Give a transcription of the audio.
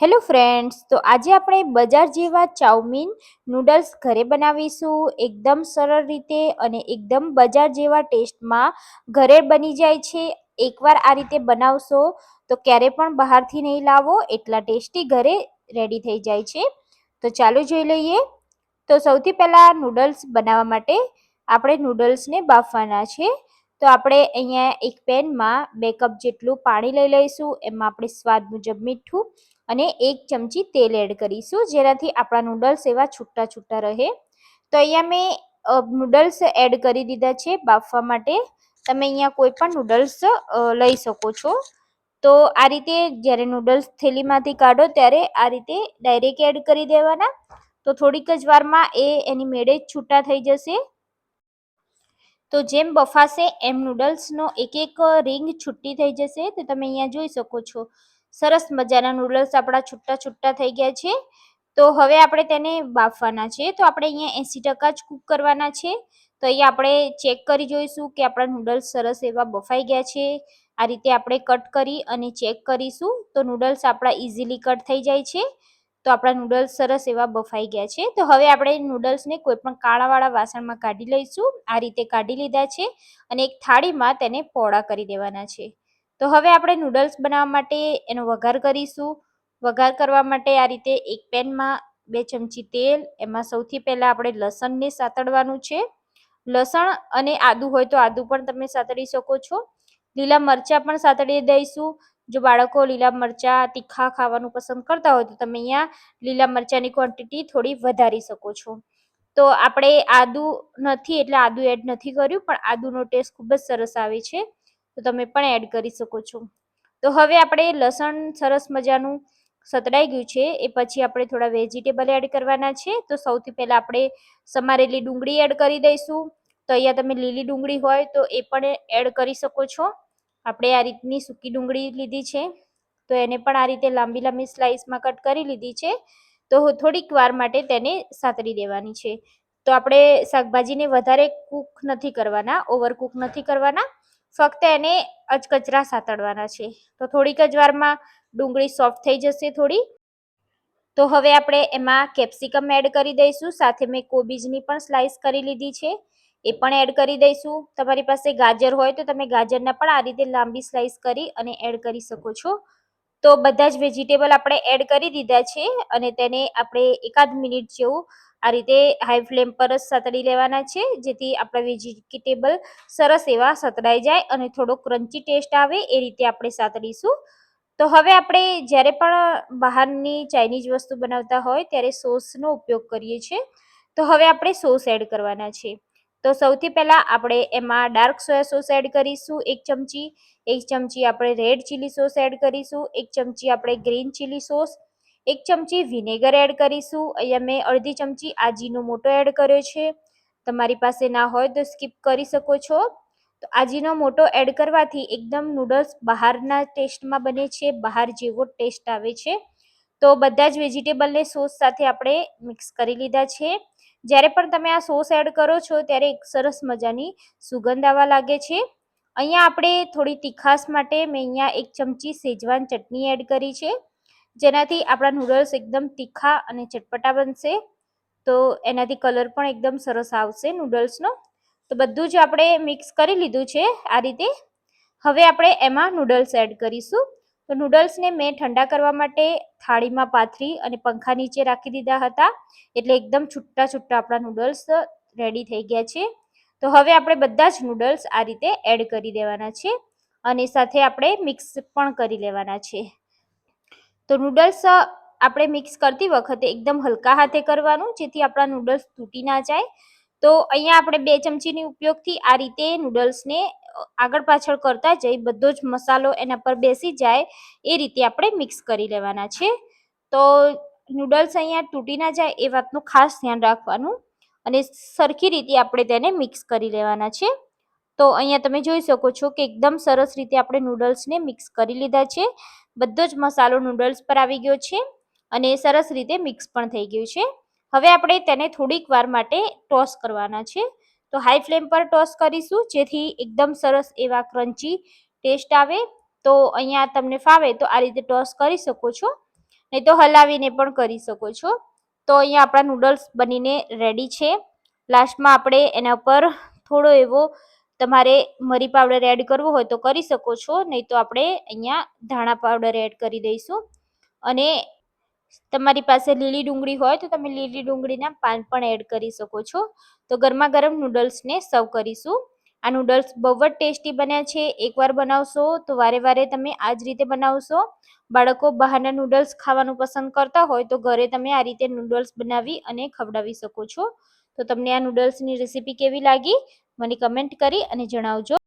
Hello friends, તો આજે આપણે બજાર જેવા ચાઉમીન નૂડલ્સ ઘરે બનાવીશું એકદમ સરળ રીતે અને એકદમ બજાર જેવા ટેસ્ટમાં ઘરે બની જાય છે. એકવાર આ રીતે બનાવશો તો ક્યારે પણ બહારથી નહીં લાવો, એટલા ટેસ્ટી ઘરે રેડી થઈ જાય છે. તો ચાલો જોઈ લઈએ. તો સૌથી પહેલાં નૂડલ્સ બનાવવા માટે આપણે નૂડલ્સને બાફવાના છે. તો આપણે અહીંયા એક પેનમાં 2 કપ જેટલું પાણી લઈ લઈશું. એમાં આપણે સ્વાદ મુજબ મીઠું અને 1 ચમચી તેલ એડ કરીશું, જેનાથી આપણા નૂડલ્સ એવા છૂટા છૂટા રહે. તો અહીંયા મેં નૂડલ્સ એડ કરી દીધા છે બાફવા માટે. તમે અહીંયા કોઈ પણ નૂડલ્સ લઈ શકો છો. તો આ રીતે જ્યારે નૂડલ્સ થેલીમાંથી કાઢો ત્યારે આ રીતે ડાયરેક્ટ એડ કરી દેવાના. તો થોડીક જ વારમાં એની મેળે જ છૂટા થઈ જશે. તો જેમ બફાશે એમ નૂડલ્સનો એક એક રીંગ છૂટી થઈ જશે. તો તમે અહીંયા જોઈ શકો છો, સરસ મજાના નૂડલ્સ આપણા છૂટા છૂટા થઈ ગયા છે. તો હવે આપણે તેને બાફવાના છે. તો આપણે અહીંયા 80% જ કૂક કરવાના છે. તો અહીંયા આપણે ચેક કરી જોઈશું કે આપણા નૂડલ્સ સરસ એવા બફાઈ ગયા છે. આ રીતે આપણે કટ કરી અને ચેક કરીશું. તો નૂડલ્સ આપણા ઇઝીલી કટ થઈ જાય છે. તો આપણા નૂડલ્સ સરસ એવા બફાઈ ગયા છે. તો હવે આપણે નૂડલ્સને કોઈ પણ કાણાવાળા વાસણમાં કાઢી લઈશું. આ રીતે કાઢી લીધા છે અને એક થાળીમાં તેને પોળા કરી દેવાના છે. તો હવે આપણે નૂડલ્સ બનાવવા માટે એનો વઘાર કરીશું. વઘાર કરવા માટે આ રીતે એક પેનમાં 2 ચમચી તેલ, એમાં સૌથી પહેલાં આપણે લસણને સાતળવાનું છે. લસણ અને આદુ હોય તો આદુ પણ તમે સાતળી શકો છો. લીલા મરચાં પણ સાતળી દઈશું. જો બાળકો લીલા મરચાં તીખા ખાવાનું પસંદ કરતા હોય તો તમે અહીંયા લીલા મરચાંની ક્વોન્ટિટી થોડી વધારી શકો છો. તો આપણે આદુ નથી એટલે આદુ એડ નથી કર્યું, પણ આદુનો ટેસ્ટ ખૂબ જ સરસ આવે છે. તો તમે પણ એડ કરી શકો છો. તો હવે આપણે લસણ સરસ મજાનું સતળાઈ ગયું છે. એ પછી આપણે થોડા વેજીટેબલ એડ કરવાના છે. તો સૌથી પહેલાં આપણે સમારેલી ડુંગળી એડ કરી દઈશું. તો અહીંયા તમે લીલી ડુંગળી હોય તો એ પણ એડ કરી શકો છો. આપણે આ રીતની સૂકી ડુંગળી લીધી છે. તો એને પણ આ રીતે લાંબી લાંબી સ્લાઇસમાં કટ કરી લીધી છે. તો થોડીક વાર માટે તેને સાતળી દેવાની છે. તો આપણે શાકભાજીને વધારે કૂક નથી કરવાના, ઓવરકૂક નથી કરવાના, ફક્ત એને અચકચરા સાતળવાના છે. તો થોડીક જ વારમાં ડુંગળી સોફ્ટ થઈ જશે થોડી. તો હવે આપણે એમાં કેપ્સિકમ એડ કરી દઈશું. સાથે મેં કોબીજની પણ સ્લાઇસ કરી લીધી છે, એ પણ એડ કરી દઈશું. તમારી પાસે ગાજર હોય તો તમે ગાજરના પણ આ રીતે લાંબી સ્લાઇસ કરી અને એડ કરી શકો છો. તો બધા જ વેજીટેબલ આપણે એડ કરી દીધા છે અને તેને આપણે એકાદ મિનિટ જેવું આ રીતે હાઈ ફ્લેમ પર જ સાતળી લેવાના છે, જેથી આપણા વેજીટેબલ સરસ એવા સતળાઈ જાય અને થોડો ક્રન્ચી ટેસ્ટ આવે એ રીતે આપણે સાતળીશું. તો હવે આપણે જ્યારે પણ બહારની ચાઇનીઝ વસ્તુ બનાવતા હોય ત્યારે સોસનો ઉપયોગ કરીએ છીએ. તો હવે આપણે સોસ એડ કરવાના છે. તો સૌથી પહેલાં આપણે એમાં ડાર્ક સોયા સોસ એડ કરીશું 1 ચમચી. 1 ચમચી આપણે રેડ ચીલી સોસ એડ કરીશું. 1 ચમચી આપણે ગ્રીન ચીલી સોસ. 1 ચમચી વિનેગર એડ કરીશું. અહીંયા મેં અડધી ચમચી આજીનોમોટો એડ કર્યો છે. તમારી પાસે ના હોય તો સ્કીપ કરી શકો છો. તો આજીનોમોટો એડ કરવાથી એકદમ નૂડલ્સ બહારના ટેસ્ટમાં બને છે, બહાર જેવો ટેસ્ટ આવે છે. તો બધા જ વેજીટેબલને સોસ સાથે આપણે મિક્સ કરી લીધા છે. જ્યારે પણ તમે આ સોસ એડ કરો છો ત્યારે એક સરસ મજાની સુગંધ આવવા લાગે છે. અહીંયા આપણે થોડી તીખાશ માટે મેં અહીંયા 1 ચમચી શેજવાન ચટણી એડ કરી છે, જેનાથી આપણા નૂડલ્સ એકદમ તીખા અને ચટપટા બનશે. તો એનાથી કલર પણ એકદમ સરસ આવશે નૂડલ્સનો. તો બધું જ આપણે મિક્સ કરી લીધું છે આ રીતે. હવે આપણે એમાં નૂડલ્સ એડ કરીશું. તો નૂડલ્સને મેં ઠંડા કરવા માટે થાળીમાં પાથરી અને પંખા નીચે રાખી દીધા હતા, એટલે એકદમ છૂટા છૂટા આપણા નૂડલ્સ રેડી થઈ ગયા છે. તો હવે આપણે બધા જ નૂડલ્સ આ રીતે એડ કરી દેવાના છે અને સાથે આપણે મિક્સ પણ કરી લેવાના છે. તો નૂડલ્સ આપણે મિક્સ કરતી વખતે એકદમ હલકા હાથે કરવાનું, જેથી આપણા નૂડલ્સ તૂટી ના જાય. તો અહીંયા આપણે 2 ચમચીની ઉપયોગથી આ રીતે નૂડલ્સને આગળ પાછળ કરતા જઈ બધો જ મસાલો એના પર બેસી જાય એ રીતે આપણે મિક્સ કરી લેવાના છે. તો નૂડલ્સ અહીંયા તૂટી ના જાય એ વાતનું ખાસ ધ્યાન રાખવાનું અને સરખી રીતે આપણે તેને મિક્સ કરી લેવાના છે. તો અહીંયા તમે જોઈ શકો છો કે એકદમ સરસ રીતે આપણે નૂડલ્સને મિક્સ કરી લીધા છે. બધો જ મસાલો નૂડલ્સ પર આવી ગયો છે અને સરસ રીતે મિક્સ પણ થઈ ગયું છે. હવે આપણે તેને થોડીક વાર માટે ટોસ કરવાના છે. તો હાઈ ફ્લેમ પર ટોસ કરીશું, જેથી એકદમ સરસ એવા ક્રન્ચી ટેસ્ટ આવે. તો અહીંયા તમને ફાવે તો આ રીતે ટોસ કરી શકો છો. નહીં તો હલાવીને પણ કરી શકો છો. તો અહીંયા આપણા નૂડલ્સ બનીને રેડી છે. લાસ્ટમાં આપણે એના ઉપર થોડો એવો તમારે મરી પાવડર એડ કરવો હોય તો કરી શકો છો, નહીં તો આપણે અહીંયા ધાણા પાવડર એડ કરી દઈશું. અને તમારી પાસે લીલી ડુંગળી હોય તો તમે લીલી ડુંગળીના પાન પણ એડ કરી શકો છો. તો ગરમા ગરમ નૂડલ્સને સર્વ કરીશું. આ નૂડલ્સ બહુ જ ટેસ્ટી બન્યા છે. એકવાર બનાવશો તો વારે વારે તમે આ જ રીતે બનાવશો. બાળકો બહારના નૂડલ્સ ખાવાનું પસંદ કરતા હોય તો ઘરે તમે આ રીતે નૂડલ્સ બનાવી અને ખવડાવી શકો છો. તો તમને આ નૂડલ્સની રેસીપી કેવી લાગી મને કમેન્ટ કરી અને જણાવજો.